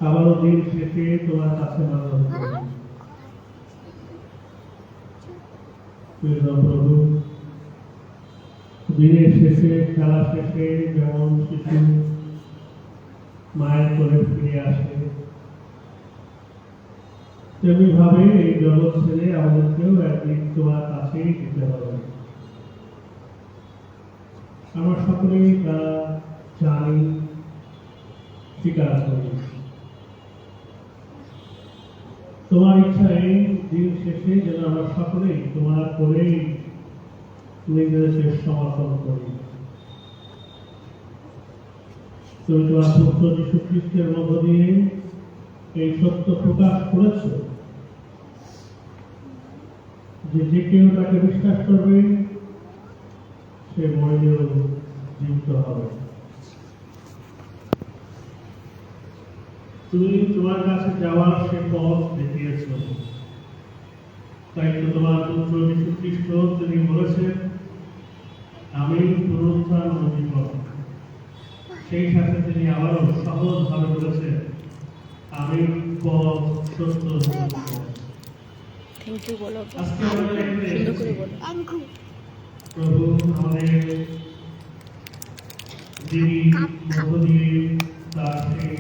আবারও দিন শেষে তোমার কাছে প্রভু, দিনের শেষে খেলা শেষে যেমন শিশু মায়ের করে ফিরে আসে, তেমনি ভাবে এই জগৎ ছেড়ে আমাদেরকেও একদিন তোমার কাছেই যেতে হবে। আমরা সকলেই তা জানি, স্বীকার করি। তোমার ইচ্ছায় দিন শেষে যেন আমরা সকলেই তোমার করেই নিজেদেরকে সমর্পণ করি। তুমি তোমার পুত্র যীশু খ্রিস্টের মধ্য দিয়ে এই সত্য প্রকাশ করেছ যে যে কেউ তাকে বিশ্বাস করবে সে মরলেও জীবিত হবে। তুমি তোমার কাছে যাওয়ার সে পথ দেখিয়েছ, তাই তো তোমার পুত্র যীশু খ্রিস্ট তিনি বলেছেন, আমি পুনরুত্থান ও জীবন। সেই সাথে তিনি আবারও সহজভাবে বলেছেন, আমি পথ, সত্য, জীবন। থ্যাংক ইউ বলো, আজকে আমাদের এখানে সুন্দর করে বলো। প্রভু আমাদের যিনি মধ্য দিয়ে তার সেই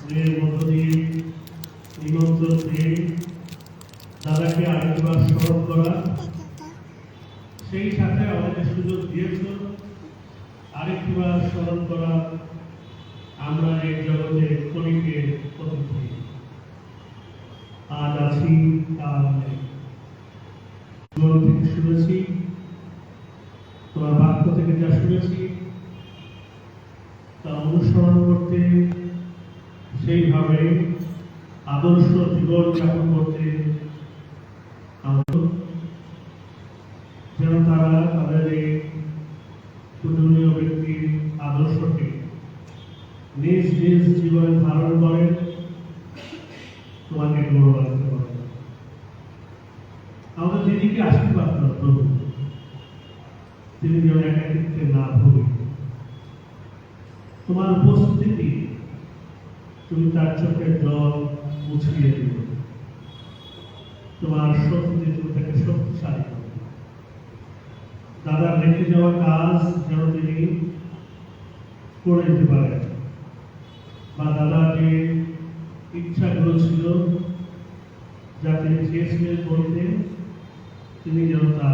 মেয়ের মধ্য দিয়ে নিমন্ত্রণ দিয়ে দাদাকে আরেকবার স্মরণ করা, সেই সাথে আমাদের সুযোগ দিয়েছ আরেকবার স্মরণ করা আমরা এই জগতে ক্ষণিকের অতিথি, আজ আছি কাল নেই। জীবন থেকে শুনেছি, তোমার বাক্য থেকে যা শুনেছি তা অনুসরণ করতে, সেইভাবে আদর্শ জীবন যাপন করতে যেন তারা তাদের এই পূজনীয় ব্যক্তির আদর্শকে নিজ নিজ জীবনে ধারণ করে তোমাকে গৌরবান্বিত করে। আমাদের দিদিকে আশীর্বাদ করো প্রভু, তিনি যেন একাকিত্বে না ভোগে। তোমার উপস্থিতি তুমি তার চোখের জল মুছিয়ে দিবে, তোমার শক্তি তুমি তাকে শক্তিশালী করবে। দাদার রেখে যাওয়া কাজ যেন তিনি করে দিতে পারেন, বা দাদার যে ইচ্ছাগুলো ছিল যা তিনি চেয়েছিলেন করতে, তিনি যেন তা